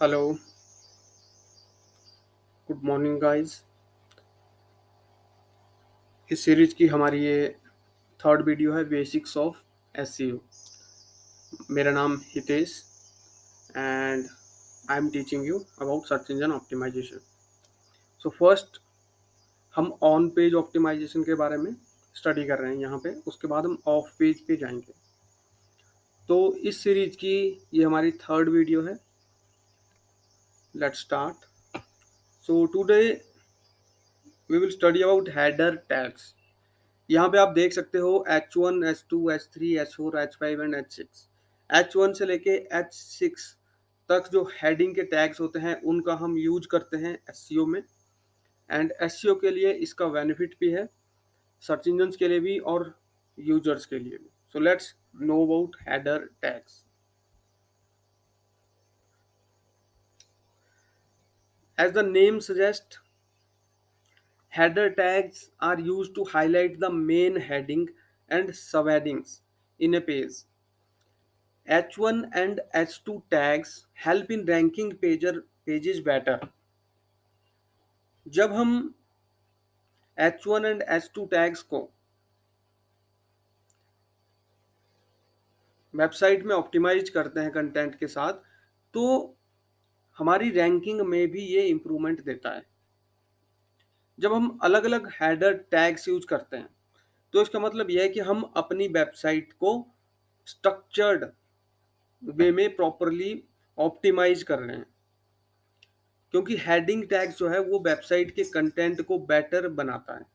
Hello, good morning guys. इस series की हमारी ये थर्ड वीडियो है बेसिक्स ऑफ एसईओ। मेरा नाम Hitesh and I am teaching you about search engine optimization. So first हम ऑन पेज ऑप्टिमाइजेशन के बारे में स्टडी कर रहे हैं यहाँ पे, उसके बाद हम ऑफ पेज पे जाएंगे। तो इस सीरीज की ये हमारी थर्ड वीडियो है। Let's start. So today we will study about header tags. यहाँ पे आप देख सकते हो H1, H2, H3, H4, H5 and H6। H1 से लेके H6 तक जो हेडिंग के टैग्स होते हैं उनका हम यूज करते हैं एसईओ में। एंड एसईओ के लिए इसका बेनिफिट भी है, सर्च इंजन्स के लिए भी और यूजर्स के लिए भी। So let's know about header tags. As the name suggest, header tags are used to highlight the main heading and subheadings in a page. H1 and H2 tags help in ranking pages better. जब हम H1 and H2 tags को website में optimise करते हैं content के साथ, तो हमारी रैंकिंग में भी ये इम्प्रूवमेंट देता है। जब हम अलग अलग हेडर टैग्स यूज करते हैं तो इसका मतलब यह है कि हम अपनी वेबसाइट को स्ट्रक्चर्ड वे में प्रॉपरली ऑप्टिमाइज कर रहे हैं, क्योंकि हेडिंग टैग्स जो है वो वेबसाइट के कंटेंट को बेटर बनाता है।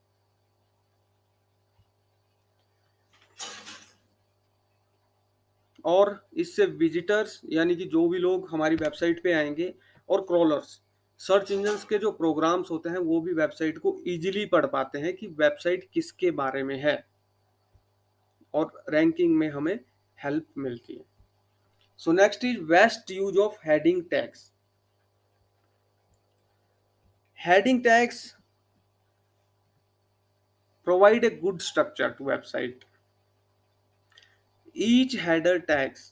और इससे विजिटर्स यानी कि जो भी लोग हमारी वेबसाइट पे आएंगे और क्रॉलर्स, सर्च इंजन्स के जो प्रोग्राम्स होते हैं वो भी वेबसाइट को इजीली पढ़ पाते हैं कि वेबसाइट किसके बारे में है, और रैंकिंग में हमें हेल्प मिलती है। So next is best use of heading tags. Heading tags provide a good structure to website. Each header tags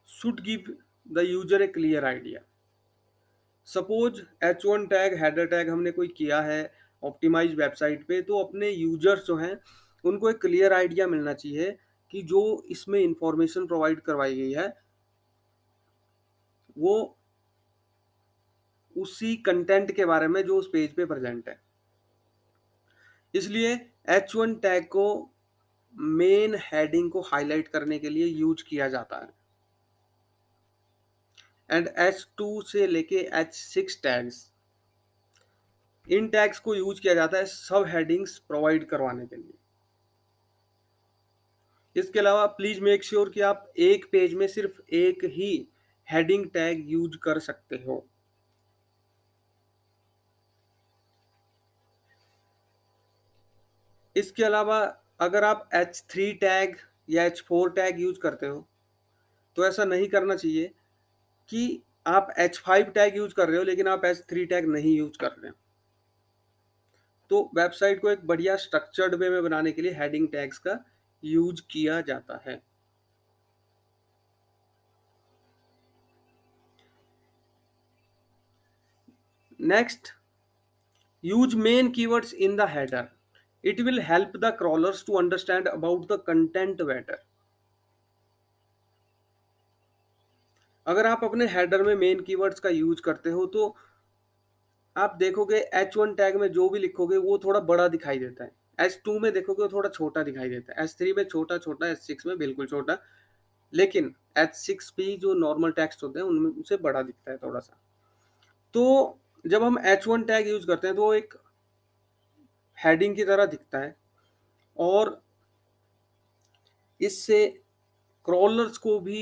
should give the user a clear idea. Suppose H1 tag header tag हमने कोई किया है optimise website पे, तो अपने users जो हैं उनको एक क्लियर आइडिया मिलना चाहिए कि जो इसमें इंफॉर्मेशन प्रोवाइड करवाई गई है वो उसी कंटेंट के बारे में जो उस पेज पे प्रेजेंट है। इसलिए H1 टैग को मेन हेडिंग को हाईलाइट करने के लिए यूज किया जाता है। एंड H2 से लेके H6 टैग्स, इन टैग्स को यूज किया जाता है सब हेडिंग्स प्रोवाइड करवाने के लिए। इसके अलावा प्लीज मेक श्योर कि आप एक पेज में सिर्फ एक ही हेडिंग टैग यूज कर सकते हो। इसके अलावा अगर आप H3 टैग या H4 टैग यूज करते हो तो ऐसा नहीं करना चाहिए कि आप H5 टैग यूज कर रहे हो लेकिन आप H3 टैग नहीं यूज कर रहे हो। तो वेबसाइट को एक बढ़िया स्ट्रक्चर्ड वे में बनाने के लिए हेडिंग टैग्स का यूज किया जाता है। Next, use main keywords in the header. It will help the crawlers to understand about the content better. अगर आप अपने हेडर में मेन कीवर्ड्स का यूज करते हो तो आप देखोगे H1 टैग में जो भी लिखोगे वो थोड़ा बड़ा दिखाई देता है, H2 में देखोगे वो थोड़ा छोटा दिखाई देता है, H3 में छोटा छोटा, H6 में बिल्कुल छोटा, लेकिन H6 भी जो नॉर्मल टेक्स्ट होते हैं उनमें से बड़ा दिखता है थोड़ा सा। तो जब हम H1 टैग यूज करते हैं तो वो एक हेडिंग की तरह दिखता है और इससे क्रॉलर्स को भी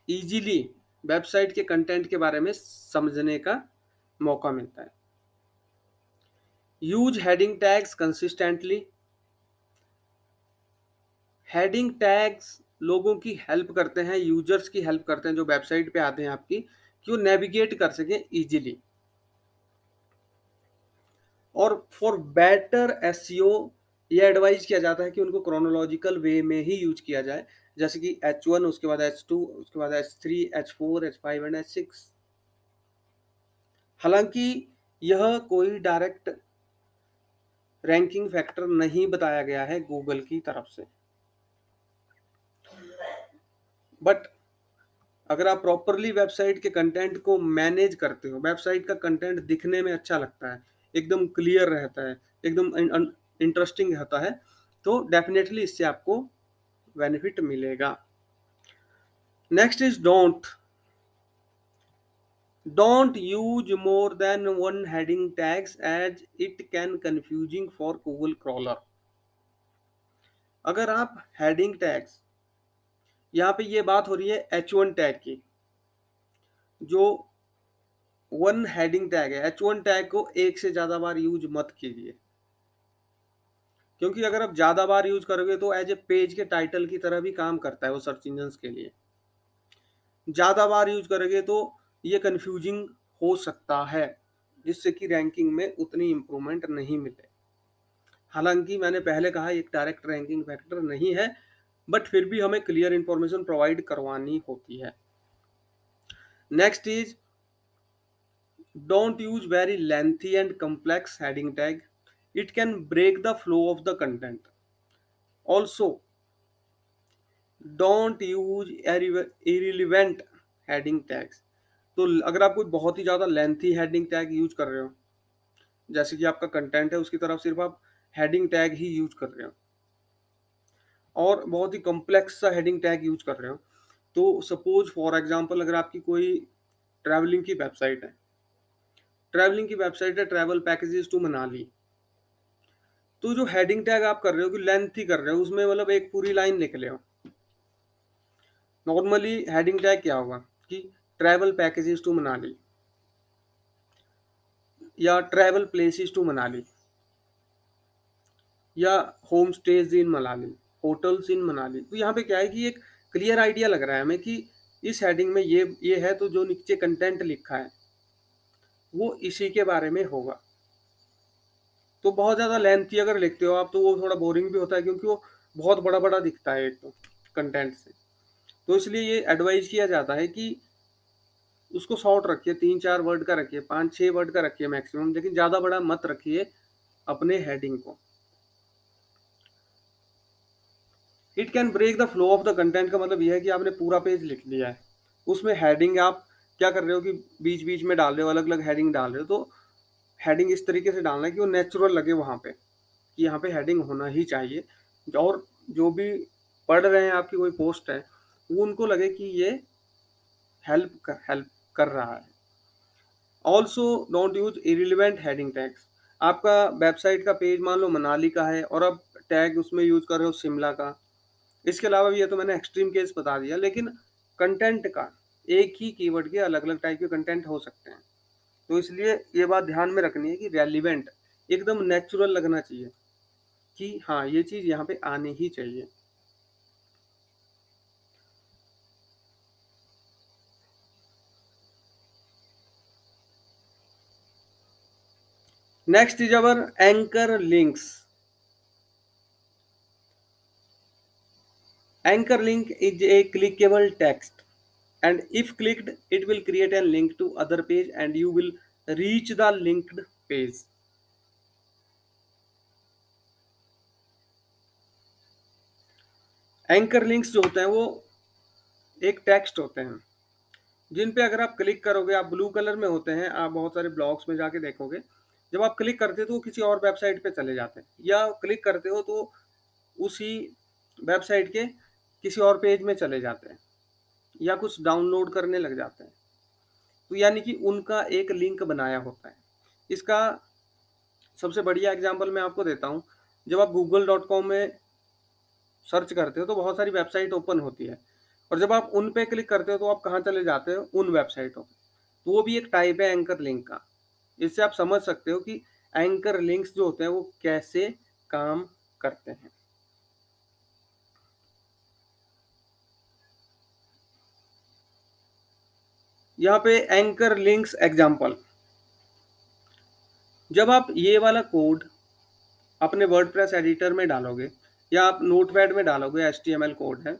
इजीली वेबसाइट के कंटेंट के बारे में समझने का मौका मिलता है। Use heading tags consistently. Heading tags लोगों की हेल्प करते हैं, यूजर्स की हेल्प करते हैं जो वेबसाइट पे आते हैं आपकी, कि वो नेविगेट कर सकें इजीली। और फॉर बेटर एसईओ ये एडवाइज किया जाता है कि उनको क्रोनोलॉजिकल वे में ही यूज किया जाए, जैसे कि H1 उसके बाद H2 उसके बाद H3 H4 H5 and H6। हालांकि यह कोई डायरेक्ट रैंकिंग फैक्टर नहीं बताया गया है गूगल की तरफ से, बट अगर आप प्रॉपरली वेबसाइट के कंटेंट को मैनेज करते हो, वेबसाइट का कंटेंट दिखने में अच्छा लगता है, एकदम क्लियर रहता है, एकदम इंटरेस्टिंग रहता है, तो डेफिनेटली इससे आपको बेनिफिट मिलेगा। Next is don't use more than one heading tags as it can confusing for Google crawler. अगर आप हेडिंग टैग्स, यहाँ पे ये बात हो रही है H1 टैग की, जो वन हेडिंग टैग है, H1 टैग को एक से ज्यादा बार यूज मत कीजिए, क्योंकि अगर आप ज्यादा बार यूज करोगे तो एज ए पेज के टाइटल की तरह भी काम करता है वो सर्च इंजन के लिए। ज्यादा बार यूज करोगे तो ये कंफ्यूजिंग हो सकता है, जिससे कि रैंकिंग में उतनी इंप्रूवमेंट नहीं मिले। हालांकि मैंने पहले कहा एक डायरेक्ट रैंकिंग फैक्टर नहीं है, बट फिर भी हमें क्लियर इंफॉर्मेशन प्रोवाइड करवानी होती है। Next is don't use very lengthy and complex heading tag. It can break the flow of the content. Also, don't use irrelevant heading tags. तो अगर आप कोई बहुत ही ज़्यादा लेंथी हेडिंग टैग यूज कर रहे हो, जैसे कि आपका कंटेंट है उसकी तरफ सिर्फ आप हेडिंग टैग ही यूज कर रहे हो, और बहुत ही कॉम्प्लेक्स सा हेडिंग टैग यूज कर रहे हो, तो सपोज फॉर एग्जांपल अगर आपकी कोई ट्रैवलिंग की वेबसाइट है, ट्रैवल पैकेजेस टू मनाली, तो जो हेडिंग टैग आप कर रहे हो कि लेंथ ही कर रहे हो, उसमें मतलब एक पूरी लाइन निकले हो। नॉर्मली हेडिंग टैग क्या होगा कि ट्रैवल पैकेजेस टू मनाली या ट्रैवल प्लेसेस टू मनाली या होम स्टेज इन मनाली, होटल्स इन मनाली। तो यहाँ पे क्या है कि एक क्लियर आइडिया लग रहा है हमें कि इस हेडिंग में ये है, तो जो नीचे कंटेंट लिखा है वो इसी के बारे में होगा। तो बहुत ज़्यादा लेंथी अगर लिखते हो आप तो वो थोड़ा बोरिंग भी होता है, क्योंकि वो बहुत बड़ा बड़ा दिखता है एक तो कंटेंट से। तो इसलिए ये एडवाइज किया जाता है कि उसको शॉर्ट रखिए, 3-4 वर्ड का रखिए, 5-6 वर्ड का रखिए मैक्सिमम, लेकिन ज़्यादा बड़ा मत रखिए अपने हेडिंग को। It can break the flow of the content का मतलब यह है कि आपने पूरा पेज लिख लिया है, उसमें हेडिंग आप क्या कर रहे हो कि बीच बीच में डाल रहे हो, अलग अलग हेडिंग डाल रहे हो। तो हेडिंग इस तरीके से डालना है कि वो नेचुरल लगे वहाँ पे, कि यहाँ पे हेडिंग होना ही चाहिए, और जो भी पढ़ रहे हैं आपकी कोई पोस्ट है वो उनको लगे कि ये हेल्प कर रहा है। Also don't use irrelevant heading tags. आपका वेबसाइट का पेज मान लो मनाली का है और अब टैग उसमें यूज कर रहे हो शिमला का। इसके अलावा भी ये तो मैंने एक्सट्रीम केस बता दिया, लेकिन कंटेंट का एक ही कीवर्ड के अलग अलग टाइप के कंटेंट हो सकते हैं। तो इसलिए ये बात ध्यान में रखनी है कि रेलिवेंट, एकदम नेचुरल लगना चाहिए कि हाँ ये चीज़ यहाँ पे आनी ही चाहिए। Next is our anchor links. Anchor link is a clickable text, and if clicked it will create a link to other page and you will reach the linked page. Anchor links जो होते हैं वो एक text होते हैं जिन पे अगर आप क्लिक करोगे, आप ब्लू कलर में होते हैं, आप बहुत सारे ब्लॉग्स में जाके देखोगे, जब आप क्लिक करते हो तो वो किसी और वेबसाइट पे चले जाते हैं, या क्लिक करते हो तो उसी वेबसाइट के किसी और पेज में चले जाते हैं, या कुछ डाउनलोड करने लग जाते हैं। तो यानी कि उनका एक लिंक बनाया होता है। इसका सबसे बढ़िया एग्जांपल मैं आपको देता हूँ। जब आप google.com में सर्च करते हो तो बहुत सारी वेबसाइट ओपन होती है, और जब आप उन पे क्लिक करते हो तो आप कहाँ चले जाते हो, उन वेबसाइटों पे। तो वो भी एक टाइप है एंकर लिंक का। इससे आप समझ सकते हो कि एंकर लिंक्स जो होते हैं वो कैसे काम करते हैं। यहाँ पे एंकर लिंक्स एग्जांपल, जब आप ये वाला कोड अपने वर्डप्रेस एडिटर में डालोगे या आप नोटपैड में डालोगे, HTML कोड है,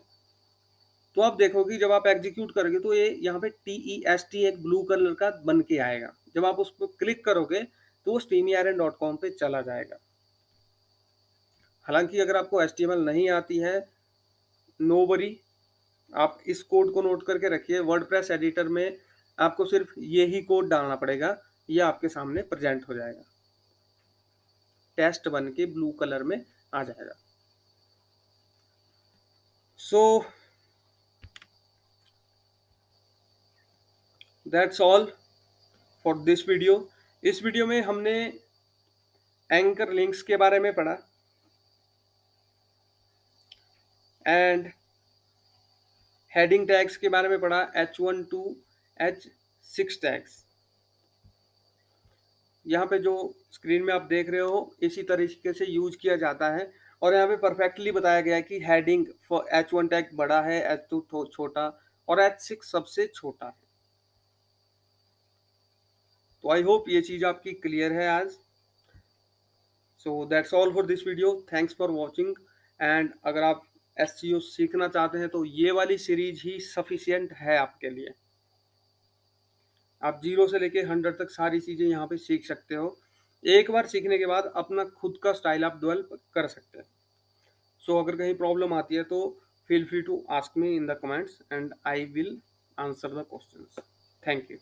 तो आप देखोगे जब आप एग्जीक्यूट करोगे तो ये यहाँ पे TEST एक ब्लू कलर का बन के आएगा। जब आप उस पर क्लिक करोगे तो वो streamyarn.com पे चला जाएगा। हालांकि अगर आपको HTML नहीं आती है, नो वरी, आप इस कोड को नोट करके रखिए। वर्डप्रेस एडिटर में आपको सिर्फ ये ही कोड डालना पड़ेगा, ये आपके सामने प्रेजेंट हो जाएगा, टेस्ट बन के ब्लू कलर में आ जाएगा। So that's all for this video. इस वीडियो में हमने एंकर लिंक्स के बारे में पढ़ा एंड हेडिंग टैग्स के बारे में पढ़ा, H1 to H6 टैग्स। यहाँ पे जो स्क्रीन में आप देख रहे हो इसी तरीके से यूज किया जाता है और यहाँ पे परफेक्टली बताया गया है कि हेडिंग फॉर H1 टैग बड़ा है, H2 छोटा और H6 सबसे छोटा है। तो आई होप ये चीज आपकी क्लियर है आज। So that's all for this video, thanks for watching. And अगर आप SEO सीखना चाहते हैं तो ये वाली सीरीज ही सफिशियंट है आपके लिए। आप 0 से लेके 100 तक सारी चीज़ें यहाँ पे सीख सकते हो। एक बार सीखने के बाद अपना खुद का स्टाइल आप डेवलप कर सकते हैं। सो अगर कहीं प्रॉब्लम आती है तो feel free to ask me in the comments and I will answer the questions. Thank you.